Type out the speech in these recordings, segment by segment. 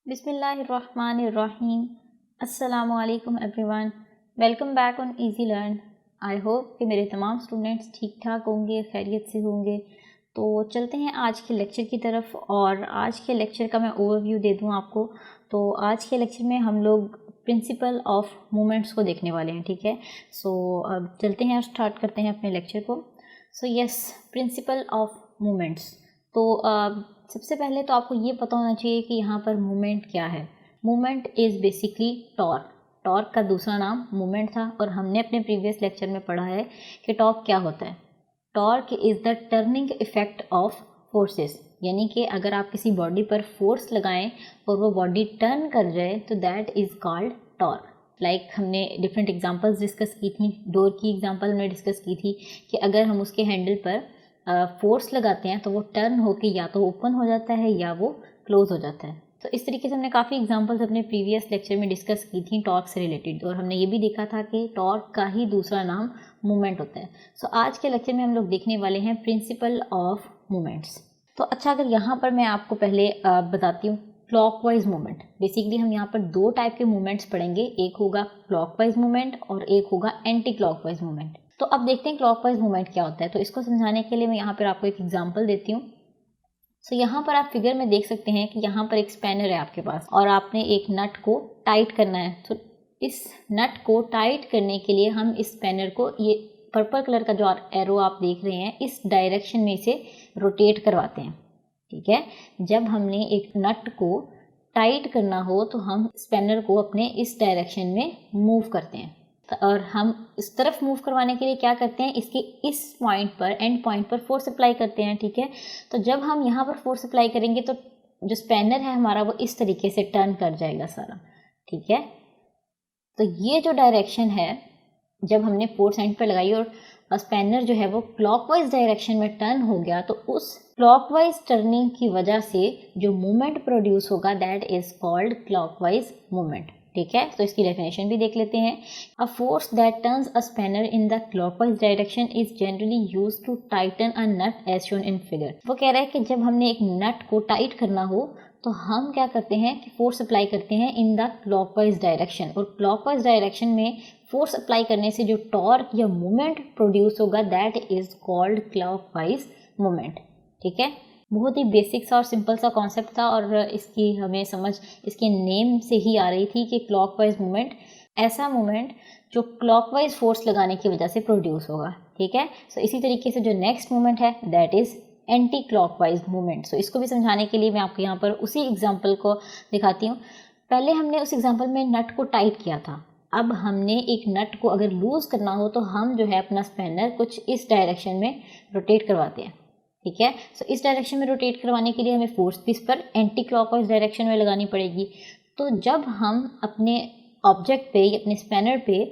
बिस्मिल्लाहिर्रहमानिर्रहीम। अस्सलामु अलैकुम everyone, welcome back on easy learn. I hope कि मेरे तमाम स्टूडेंट्स ठीक ठाक होंगे, खैरियत से होंगे। तो चलते हैं आज के लेक्चर की तरफ और आज के लेक्चर का मैं ओवरव्यू दे दूं आपको। तो आज के लेक्चर में हम लोग प्रिंसिपल ऑफ मूवमेंट्स को देखने वाले हैं, ठीक है। अब चलते हैं और स्टार्ट करते हैं अपने लेक्चर को। Yes, principle of movements. सबसे पहले तो आपको ये पता होना चाहिए कि यहाँ पर मूवमेंट क्या है। Movement is basically torque. Torque का दूसरा नाम मूवमेंट था और हमने अपने प्रीवियस लेक्चर में पढ़ा है कि टॉर्क क्या होता है। Torque is the turning effect of forces, यानी कि अगर आप किसी बॉडी पर फोर्स लगाएं और वो बॉडी टर्न कर जाए तो that is called torque. Like हमने डिफरेंट एग्जांपल्स डिस्कस की थी। डोर की एग्जांपल हमने डिस्कस की थी कि अगर हम उसके हैंडल पर फोर्स लगाते हैं तो वो टर्न होके या तो ओपन हो जाता है या वो क्लोज हो जाता है। तो इस तरीके से हमने काफ़ी एग्जांपल्स अपने प्रीवियस लेक्चर में डिस्कस की थी टॉर्क से रिलेटेड, और हमने ये भी देखा था कि टॉर्क का ही दूसरा नाम मूवमेंट होता है। आज के लेक्चर में हम लोग देखने वाले हैं प्रिंसिपल ऑफ मूवमेंट्स। तो अच्छा, अगर यहाँ पर मैं आपको पहले बताती हूँ क्लॉकवाइज मूवमेंट। बेसिकली हम यहाँ पर दो टाइप के मूवमेंट्स पढ़ेंगे, एक होगा क्लॉकवाइज मूवमेंट और एक होगा एंटी क्लॉकवाइज मूवमेंट। तो अब देखते हैं क्लॉकवाइज मूवमेंट क्या होता है। तो इसको समझाने के लिए मैं यहाँ पर आपको एक एग्जांपल देती हूँ। यहाँ पर आप फिगर में देख सकते हैं कि यहाँ पर एक स्पैनर है आपके पास और आपने एक नट को टाइट करना है। तो इस नट को टाइट करने के लिए हम इस स्पैनर को, ये पर्पल कलर का जो एरो आप देख रहे हैं, इस डायरेक्शन में इसे रोटेट करवाते हैं, ठीक है। जब हमने एक नट को टाइट करना हो तो हम स्पैनर को अपने इस डायरेक्शन में मूव करते हैं, और हम इस तरफ मूव करवाने के लिए क्या करते हैं, इसके इस पॉइंट पर, एंड पॉइंट पर फोर्स अप्लाई करते हैं, ठीक है। तो जब हम यहाँ पर फोर्स अप्लाई करेंगे तो जो स्पैनर है हमारा वो इस तरीके से टर्न कर जाएगा सारा, ठीक है। तो ये जो डायरेक्शन है, जब हमने फोर्स एंड पर लगाई और स्पैनर जो है वो क्लॉकवाइज डायरेक्शन में टर्न हो गया, तो उस क्लॉकवाइज टर्निंग की वजह से जो मूवमेंट प्रोड्यूस होगा that is called clockwise movement, ठीक है। तो इसकी डेफिनेशन भी देख लेते हैं। A force that turns a spanner in the clockwise direction is generally used to tighten a nut as shown in figure. वो कह रहा है कि जब हमने एक नट को टाइट करना हो तो हम क्या करते हैं कि फोर्स अप्लाई करते हैं इन द क्लॉकवाइज डायरेक्शन, और क्लॉकवाइज डायरेक्शन में फोर्स अप्लाई करने से जो टॉर्क या मूवमेंट प्रोड्यूस होगा that is called clockwise movement, ठीक है। बहुत ही बेसिक सा और सिंपल सा कॉन्सेप्ट था और इसकी हमें समझ इसके नेम से ही आ रही थी कि क्लॉकवाइज मूवमेंट ऐसा मूवमेंट जो क्लॉकवाइज फोर्स लगाने की वजह से प्रोड्यूस होगा, ठीक है। इसी तरीके से जो नेक्स्ट मूवमेंट है that is anti clockwise movement. इसको भी समझाने के लिए मैं आपको यहाँ पर उसी एग्जाम्पल को दिखाती हूँ। पहले हमने उस एग्जाम्पल में नट को टाइट किया था, अब हमने एक नट को अगर लूज करना हो तो हम जो है अपना स्पैनर कुछ इस डायरेक्शन में रोटेट करवाते हैं, ठीक है। इस डायरेक्शन में रोटेट करवाने के लिए हमें फोर्स भी इस पर एंटी क्लॉकवाइज डायरेक्शन में लगानी पड़ेगी। तो जब हम अपने ऑब्जेक्ट पे, अपने स्पैनर पे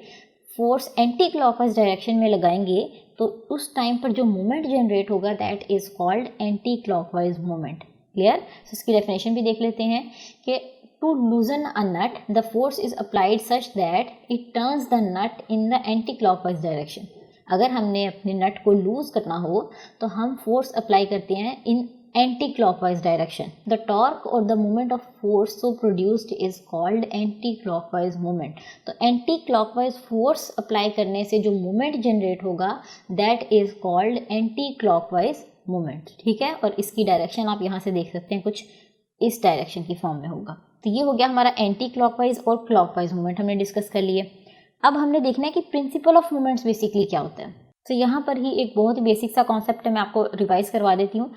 फोर्स एंटी क्लॉकवाइज डायरेक्शन में लगाएंगे तो उस टाइम पर जो मूवमेंट जनरेट होगा that is called anti clockwise movement. Clear. इसकी डेफिनेशन भी देख लेते हैं कि to loosen a nut the force is applied such that it turns the nut in the anti clockwise direction. अगर हमने अपने नट को लूज करना हो तो हम फोर्स अप्लाई करते हैं in anti clockwise direction. The torque और the movement of force so produced is called anti clockwise movement. तो एंटी क्लॉकवाइज फोर्स अप्लाई करने से जो मूवमेंट जनरेट होगा that is called anti clockwise movement, ठीक है। और इसकी डायरेक्शन आप यहाँ से देख सकते हैं, कुछ इस डायरेक्शन की फॉर्म में होगा। तो ये हो गया हमारा एंटी क्लॉकवाइज और क्लॉकवाइज मूवमेंट हमने डिस्कस कर लिए। अब हमने देखना है कि प्रिंसिपल ऑफ मूवमेंट्स बेसिकली क्या होता है। यहाँ पर ही एक बहुत ही बेसिक सा कॉन्सेप्ट है, मैं आपको रिवाइज करवा देती हूँ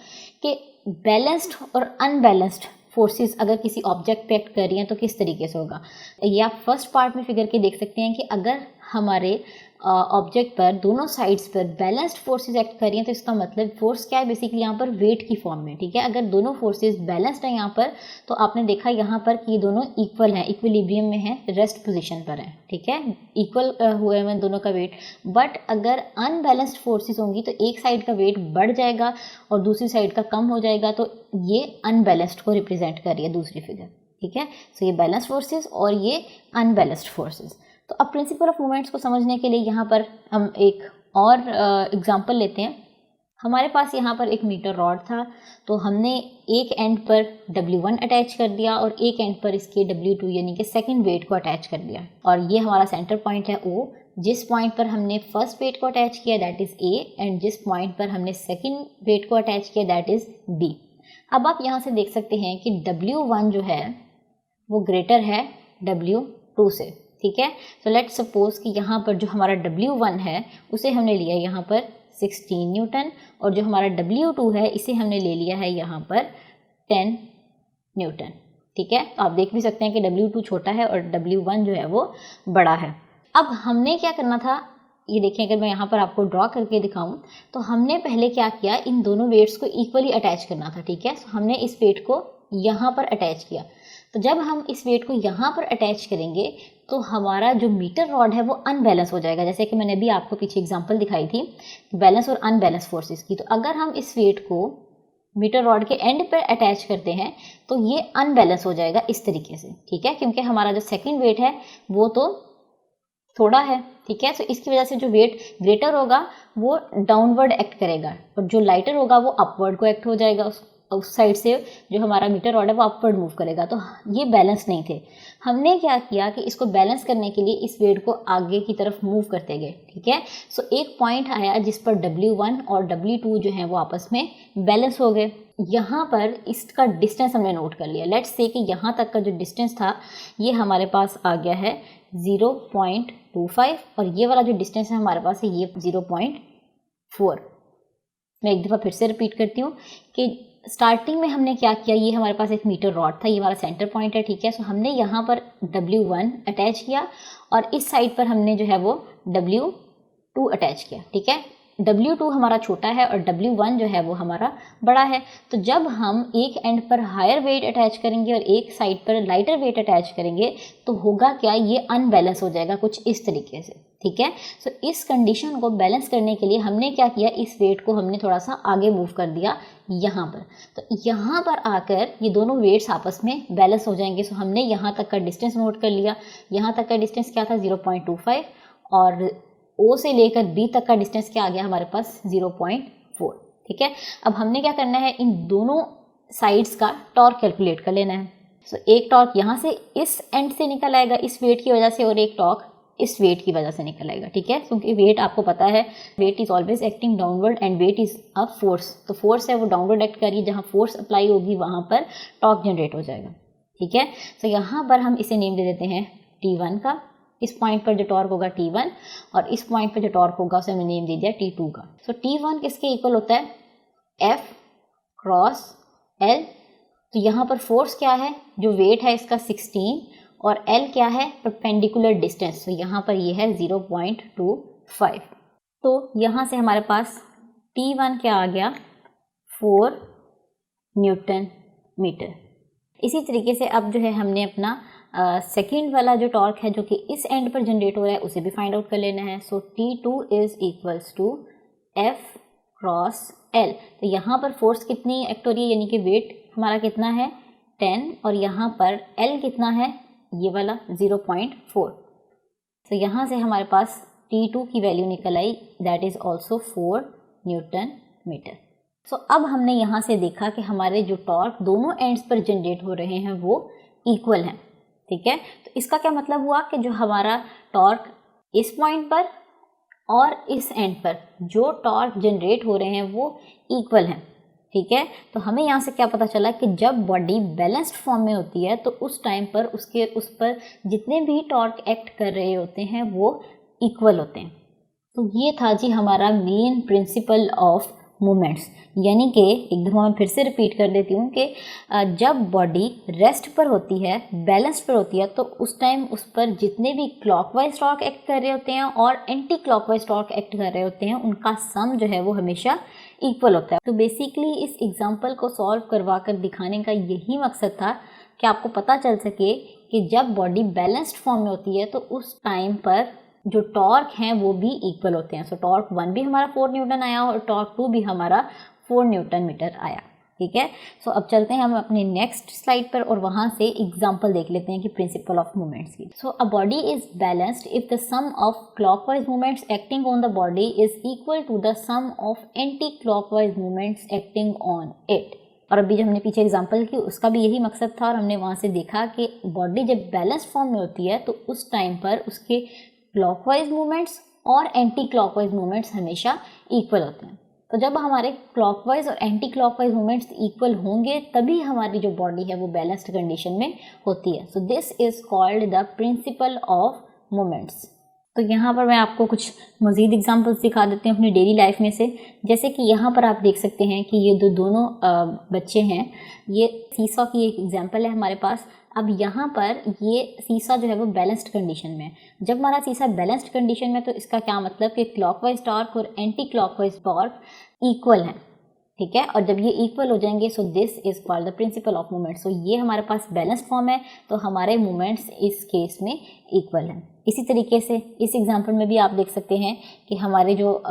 कि बैलेंस्ड और अनबैलेंस्ड फोर्सेस अगर किसी ऑब्जेक्ट पे एक्ट कर रही हैं तो किस तरीके से होगा। ये आप फर्स्ट पार्ट में फिगर के देख सकते हैं कि अगर हमारे ऑब्जेक्ट पर दोनों साइड्स पर बैलेंस्ड फोर्सेस एक्ट कर रही हैं तो इसका मतलब फोर्स क्या है, बेसिकली यहाँ पर वेट की फॉर्म में, ठीक है। अगर दोनों फोर्सेस बैलेंस्ड हैं यहाँ पर तो आपने देखा यहाँ पर कि दोनों इक्वल हैं, इक्विलिब्रियम में हैं, रेस्ट पोजीशन पर हैं, ठीक है, इक्वल हुए हैं दोनों का वेट। बट अगर अनबैलेंस्ड फोर्सेस होंगी तो एक साइड का वेट बढ़ जाएगा और दूसरी साइड का कम हो जाएगा, तो ये अनबैलेंस्ड को रिप्रेजेंट कर रही है दूसरी फिगर, ठीक है। ये बैलेंस्ड फोर्सेस और ये अनबैलेंस्ड फोर्सेस। तो अब प्रिंसिपल ऑफ मूवमेंट्स को समझने के लिए यहाँ पर हम एक और एग्जांपल लेते हैं। हमारे पास यहाँ पर एक मीटर रॉड था, तो हमने एक एंड पर W1 अटैच कर दिया और एक एंड पर इसके W2 यानी कि सेकंड वेट को अटैच कर दिया। और ये हमारा सेंटर पॉइंट है O, जिस पॉइंट पर हमने फर्स्ट वेट को अटैच किया दैट इज़ A, एंड जिस पॉइंट पर हमने सेकंड वेट को अटैच किया दैट इज़ B। अब आप यहाँ से देख सकते हैं कि W1 जो है वो ग्रेटर है W2 से, ठीक है। सो लेट्स सपोज कि यहाँ पर जो हमारा W1 है उसे हमने लिया यहाँ पर 16 न्यूटन, और जो हमारा W2 है इसे हमने ले लिया है यहाँ पर 10 न्यूटन, ठीक है। तो आप देख भी सकते हैं कि W2 छोटा है और W1 जो है वो बड़ा है। अब हमने क्या करना था, ये देखिए अगर मैं यहाँ पर आपको ड्रॉ करके दिखाऊं तो हमने पहले क्या किया, इन दोनों वेट्स को इक्वली अटैच करना था, ठीक है। तो हमने इस वेट को यहाँ पर अटैच किया। तो जब हम इस वेट को यहाँ पर अटैच करेंगे तो हमारा जो मीटर रॉड है वो अनबैलेंस हो जाएगा, जैसे कि मैंने अभी आपको पीछे एग्जांपल दिखाई थी बैलेंस और अनबैलेंस फोर्सेस की। तो अगर हम इस वेट को मीटर रॉड के एंड पर अटैच करते हैं तो ये अनबैलेंस हो जाएगा इस तरीके से, ठीक है, क्योंकि हमारा जो सेकेंड वेट है वो तो थोड़ा है, ठीक है। तो इसकी वजह से जो वेट ग्रेटर होगा वो डाउनवर्ड एक्ट करेगा और जो लाइटर होगा वो अपवर्ड को एक्ट हो जाएगा, उस साइड से जो हमारा मीटर रॉड है वो अपवर्ड मूव करेगा। तो ये बैलेंस नहीं थे। हमने क्या किया कि इसको बैलेंस करने के लिए इस वेट को आगे की तरफ मूव करते गए, ठीक है। सो एक पॉइंट आया जिस पर W1 और W2 जो है वो आपस में बैलेंस हो गए। यहाँ पर इसका डिस्टेंस हमने नोट कर लिया। लेट्स से कि यहाँ तक का जो डिस्टेंस था ये हमारे पास आ गया है 0.25 और ये वाला जो डिस्टेंस है हमारे पास है ये 0.4। मैं एक दफ़ा फिर से रिपीट करती हूँ कि स्टार्टिंग में हमने क्या किया, ये हमारे पास एक मीटर रॉड था, ये हमारा सेंटर पॉइंट है, ठीक है। सो हमने यहाँ पर W1 अटैच किया और इस साइड पर हमने जो है वो W2 अटैच किया, ठीक है। W2 हमारा छोटा है और W1 जो है वो हमारा बड़ा है। तो जब हम एक एंड पर हायर वेट अटैच करेंगे और एक साइड पर लाइटर वेट अटैच करेंगे तो होगा क्या, ये अनबैलेंस हो जाएगा कुछ इस तरीके से, ठीक है। सो इस कंडीशन को बैलेंस करने के लिए हमने क्या किया, इस वेट को हमने थोड़ा सा आगे मूव कर दिया यहाँ पर। तो यहाँ पर आकर ये दोनों वेट्स आपस में बैलेंस हो जाएंगे। सो हमने यहाँ तक का डिस्टेंस नोट कर लिया। यहाँ तक का डिस्टेंस क्या था 0.25 और O से लेकर B तक का डिस्टेंस क्या आ गया हमारे पास 0.4, ठीक है। अब हमने क्या करना है, इन दोनों साइड्स का टॉर्क कैलकुलेट कर लेना है। सो एक टॉर्क यहाँ से इस एंड से निकल आएगा इस वेट की वजह से और एक टॉर्क इस वेट की वजह से निकल आएगा, ठीक है। क्योंकि वेट आपको पता है weight is always acting downward and weight is a force. तो फोर्स है वो डाउनवर्ड एक्ट करिए, जहाँ फोर्स अप्लाई होगी वहाँ पर टॉर्क जनरेट हो जाएगा, ठीक है। तो यहाँ पर हम इसे नेम दे देते हैं T1 का। इस पॉइंट पर जो टॉर्क होगा T1 और इस पॉइंट पर जो टॉर्क होगा उसे हमने नेम दे दिया T2 का। सो T1 किसके इक्वल होता है, F क्रॉस L। तो यहाँ पर फोर्स क्या है, जो वेट है इसका 16 और L क्या है, परपेंडिकुलर डिस्टेंस। तो यहाँ पर ये है 0.25। तो यहाँ से हमारे पास T1 क्या आ गया 4 न्यूटन मीटर। इसी तरीके से अब जो है हमने अपना सेकेंड वाला जो टॉर्क है जो कि इस एंड पर जनरेट हो रहा है उसे भी फाइंड आउट कर लेना है। So T2 is equals to F cross L। तो यहाँ पर फोर्स कितनी एक्ट हो रही है, यानी कि वेट हमारा कितना है 10 और यहाँ पर L कितना है ये वाला 0.4। तो यहाँ से हमारे पास T2 की वैल्यू निकल आई that is also 4 newton metre. So अब हमने यहाँ से देखा कि हमारे जो टॉर्क दोनों एंड्स पर जनरेट हो रहे हैं वो इक्वल हैं, ठीक है। तो इसका क्या मतलब हुआ कि जो हमारा टॉर्क इस पॉइंट पर और इस एंड पर जो टॉर्क जनरेट हो रहे हैं वो इक्वल हैं, ठीक है। तो हमें यहाँ से क्या पता चला कि जब बॉडी बैलेंस्ड फॉर्म में होती है तो उस टाइम पर उस पर जितने भी टॉर्क एक्ट कर रहे होते हैं वो इक्वल होते हैं। तो ये था जी हमारा मेन प्रिंसिपल ऑफ मूवमेंट्स। यानी कि एक दफ़ा मैं फिर से रिपीट कर देती हूँ कि जब बॉडी रेस्ट पर होती है, बैलेंस पर होती है, तो उस टाइम उस पर जितने भी क्लॉकवाइज टॉर्क एक्ट कर रहे होते हैं और एंटी क्लॉकवाइज टॉर्क एक्ट कर रहे होते हैं उनका सम जो है वो हमेशा इक्वल होता है। तो बेसिकली इस एग्जाम्पल को सॉल्व करवा कर दिखाने का यही मकसद था कि आपको पता चल सके कि जब बॉडी बैलेंस्ड फॉर्म में होती है तो उस टाइम पर जो टॉर्क हैं वो भी इक्वल होते हैं। सो टॉर्क 1 भी हमारा 4 न्यूटन आया और टॉर्क 2 भी हमारा 4 न्यूटन मीटर आया। ठीक है। सो अब चलते हैं हम अपने नेक्स्ट स्लाइड पर और वहाँ से एग्जांपल देख लेते हैं कि प्रिंसिपल ऑफ मोमेंट्स की। So a body is balanced if the sum of clockwise movements acting on the body is equal to the sum of anticlockwise movements acting on it. और अभी जो हमने पीछे एग्जांपल की उसका भी यही मकसद था, और हमने वहाँ से देखा कि बॉडी जब बैलेंस फॉर्म में होती है तो उस टाइम पर उसके क्लॉकवाइज मूवमेंट्स और एंटी क्लॉकवाइज मूवमेंट्स हमेशा इक्वल होते हैं। तो जब हमारे क्लॉकवाइज और एंटी क्लॉकवाइज मूवमेंट्स इक्वल होंगे तभी हमारी जो बॉडी है वो बैलेंस्ड कंडीशन में होती है। सो this is called the principle of moments. तो यहाँ पर मैं आपको कुछ मज़ीद एग्जांपल्स दिखा देती हूँ अपनी डेली लाइफ में से। जैसे कि यहाँ पर आप देख सकते हैं कि ये दोनों बच्चे हैं, ये सीसॉ की एक एग्जांपल है हमारे पास। अब यहाँ पर ये सीसा जो है वो बैलेंस्ड कंडीशन में है। जब हमारा सीसा बैलेंस्ड कंडीशन में तो इसका क्या मतलब कि क्लॉकवाइज टॉर्क और एंटी क्लॉकवाइज टॉर्क इक्वल है, ठीक है। और जब ये इक्वल हो जाएंगे so this is called the principle of movement. So ये हमारे पास बैलेंस फॉर्म है तो हमारे मूवमेंट्स इस केस में इक्वल हैं। इसी तरीके से इस एग्जांपल में भी आप देख सकते हैं कि हमारे जो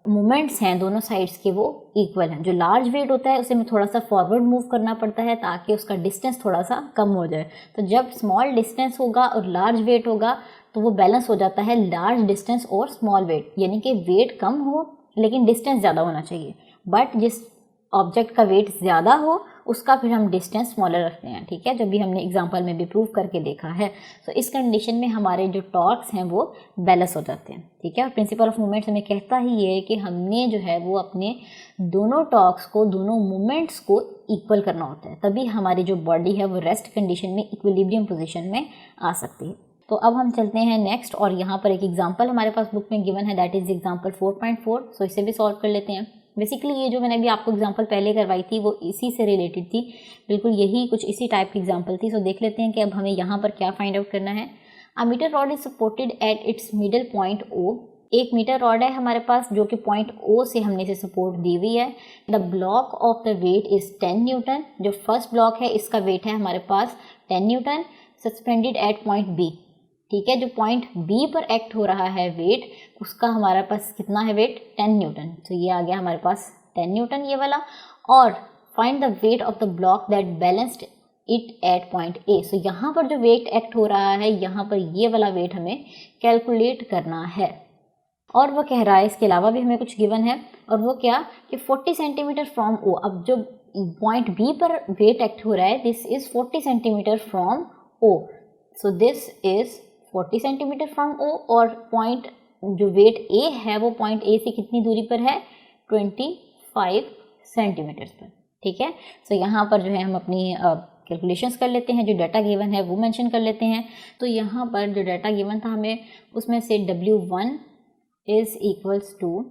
मूवमेंट्स हैं दोनों साइड्स के वो इक्वल हैं। जो लार्ज वेट होता है उसे हमें थोड़ा सा फॉरवर्ड मूव करना पड़ता है ताकि उसका डिस्टेंस थोड़ा सा कम हो जाए। तो जब स्मॉल डिस्टेंस होगा और लार्ज वेट होगा तो वो बैलेंस हो जाता है लार्ज डिस्टेंस और स्मॉल वेट, यानी कि वेट कम हो लेकिन डिस्टेंस ज़्यादा होना चाहिए। बट जिस ऑब्जेक्ट का वेट ज़्यादा हो उसका फिर हम डिस्टेंस स्मॉलर रखते हैं, ठीक है, जब भी हमने एग्जांपल में भी प्रूव करके देखा है। तो इस कंडीशन में हमारे जो टॉर्क्स हैं वो बैलेंस हो जाते हैं, ठीक है। और प्रिंसिपल ऑफ मूवमेंट्स हमें कहता ही ये है कि हमने जो है वो अपने दोनों टॉर्क्स को, दोनों मूवमेंट्स को इक्वल करना होता है, तभी हमारी जो बॉडी है वो रेस्ट कंडीशन में इक्विलिब्रियम पोजिशन में आ सकती है। तो अब हम चलते हैं नेक्स्ट, और यहाँ पर एक एग्जाम्पल हमारे पास बुक में गिवन है, दैट इज एग्जाम्पल 4.4। सो इसे भी सॉल्व कर लेते हैं। बेसिकली ये जो मैंने अभी आपको एग्जांपल पहले करवाई थी वो इसी से रिलेटेड थी, बिल्कुल यही कुछ इसी टाइप की एग्जांपल थी। सो देख लेते हैं कि अब हमें यहाँ पर क्या फाइंड आउट करना है। A metre rod is supported at its middle point O. एक मीटर रॉड है हमारे पास जो कि पॉइंट ओ से हमने इसे सपोर्ट दी हुई है। The block of the weight is 10 newton. जो फर्स्ट ब्लॉक है इसका वेट है हमारे पास 10 newton, suspended at point B, ठीक है। जो पॉइंट बी पर एक्ट हो रहा है वेट, उसका हमारे पास कितना है वेट, 10 न्यूटन। तो ये आ गया हमारे पास 10 न्यूटन ये वाला। और find the weight of the block that balanced it at point A. So यहाँ पर जो वेट एक्ट हो रहा है यहाँ पर ये वाला वेट हमें कैलकुलेट करना है। और वो कह रहा है इसके अलावा भी हमें कुछ गिवन है, और वो क्या कि 40 सेंटीमीटर फ्रॉम ओ। अब जो पॉइंट बी पर वेट एक्ट हो रहा है this is 40 centimetre from O. So this is 40 centimetre from O, और पॉइंट जो वेट ए है वो पॉइंट ए से कितनी दूरी पर है, 25 सेंटीमीटर पर, ठीक है। सो यहाँ पर जो है हम अपनी कैलकुलेशंस कर लेते हैं, जो डाटा गिवन है वो मेंशन कर लेते हैं। तो यहाँ पर जो डाटा गिवन था हमें उसमें से W1 is equals to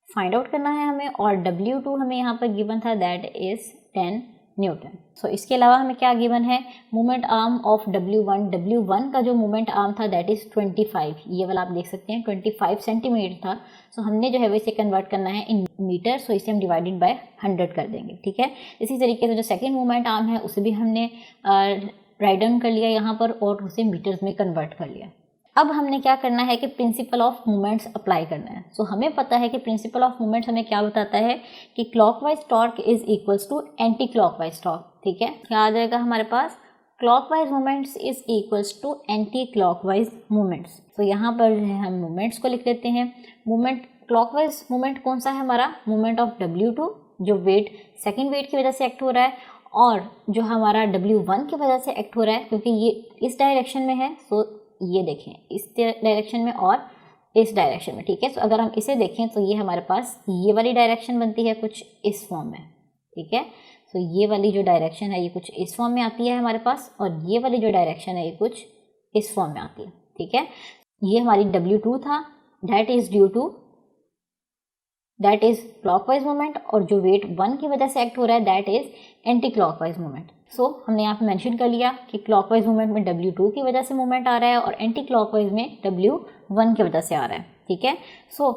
find out करना है हमें, और W2 हमें यहाँ पर गिवन था दैट इज 10 न्यूटन। सो इसके अलावा हमें क्या गिवन है, मूवमेंट आर्म ऑफ W1 का जो मूवमेंट आर्म था दैट इज 25, ये वाला आप देख सकते हैं 25 सेंटीमीटर था। सो हमने जो है वो इसे कन्वर्ट करना है इन मीटर, सो इसे हम डिवाइडेड बाय 100 कर देंगे, ठीक है। इसी तरीके से जो सेकेंड मूवमेंट आर्म है उसे भी हमने राइट डाउन कर लिया यहाँ पर और उसे मीटर्स में कन्वर्ट कर लिया। अब हमने क्या करना है कि प्रिंसिपल ऑफ मूवमेंट्स अप्लाई करना है। सो हमें पता है कि प्रिंसिपल ऑफ मूवमेंट्स हमें क्या बताता है कि clockwise torque is equals to anticlockwise torque, ठीक है। क्या आ जाएगा हमारे पास, clockwise movements is equals to anticlockwise movements. तो यहाँ पर जो है हम मूवमेंट्स को लिख लेते हैं। मूवमेंट क्लॉकवाइज मूवमेंट कौन सा है हमारा, मूवमेंट ऑफ W2 जो वेट सेकेंड वेट की वजह से एक्ट हो रहा है, और जो हमारा W1 की वजह से एक्ट हो रहा है क्योंकि ये इस डायरेक्शन में है। सो ये देखें इस डायरेक्शन में और इस डायरेक्शन में, ठीक है। सो अगर हम इसे देखें तो ये हमारे पास ये वाली डायरेक्शन बनती है कुछ इस फॉर्म में, ठीक है। सो ये वाली जो डायरेक्शन है ये कुछ इस फॉर्म में आती है हमारे पास, और ये वाली जो डायरेक्शन है ये कुछ इस फॉर्म में आती है, ठीक है। ये हमारी W2 था, that is due to that is clockwise movement, और जो वेट 1 की वजह से एक्ट हो रहा है that is anti clockwise movement. So हमने यहाँ पे मेंशन कर लिया कि क्लॉकवाइज मूवमेंट में W2 की वजह से मूवमेंट आ रहा है और एंटी क्लॉकवाइज में W1 की वजह से आ रहा है, ठीक है। सो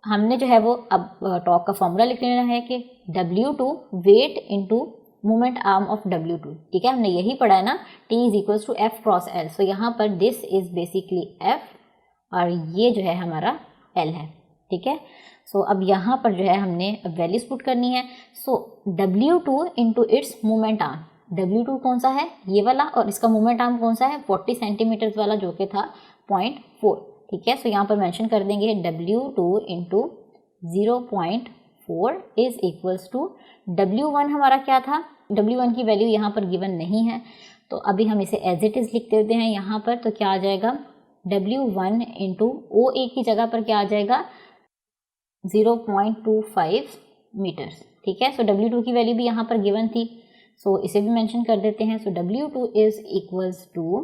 हमने जो है वो अब टॉर्क का फॉर्मूला लिख लेना है कि W2 weight into movement arm of W2, ठीक है। हमने यही पढ़ा है ना, T is equals to F cross L। So यहाँ पर दिस इज बेसिकली F और ये जो है हमारा L है, ठीक है। सो अब यहाँ पर जो है हमने वैल्यूज पुट करनी है। सो W2 into its moment arm, W2 कौन सा है, ये वाला, और इसका मोमेंट आर्म कौन सा है, 40 सेंटीमीटर्स वाला, जो कि था 0.4। ठीक है, सो यहाँ पर मेंशन कर देंगे W2 into 0.4 is equals to W1 हमारा क्या था, W1 की वैल्यू यहाँ पर गिवन नहीं है, तो अभी हम इसे एज इट इज़ लिख देते हैं यहाँ पर। तो क्या आ जाएगा, W1 इंटू OA की जगह पर क्या आ जाएगा, 0.25 मीटर्स। ठीक है, सो W2 की वैल्यू भी यहाँ पर गिवन थी, सो इसे भी मेंशन कर देते हैं। So W2 is equals to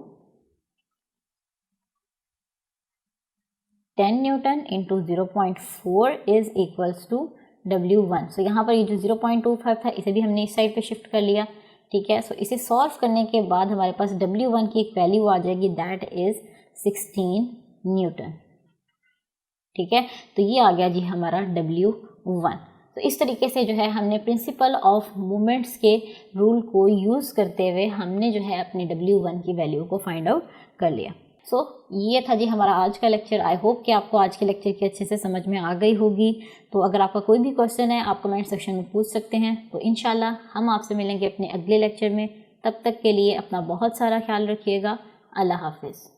10 newton into 0.4 is equals to W1। So यहाँ पर ये जो 0.25 था इसे भी हमने इस साइड पे शिफ्ट कर लिया। ठीक है, सो इसे सॉल्व करने के बाद हमारे पास W1 की एक वैल्यू आ जाएगी, दैट इज 16 न्यूटन। ठीक है, तो ये आ गया जी हमारा W1। तो इस तरीके से जो है हमने प्रिंसिपल ऑफ मोमेंट्स के रूल को यूज़ करते हुए हमने जो है अपनी W1 की वैल्यू को फाइंड आउट कर लिया। सो ये था जी हमारा आज का लेक्चर। आई होप कि आपको आज के लेक्चर की अच्छे से समझ में आ गई होगी। तो अगर आपका कोई भी क्वेश्चन है आप कमेंट सेक्शन में पूछ सकते हैं। तो इंशाल्लाह हम आपसे मिलेंगे अपने अगले लेक्चर में। तब तक के लिए अपना बहुत सारा ख्याल रखिएगा। अल्लाह हाफिज़।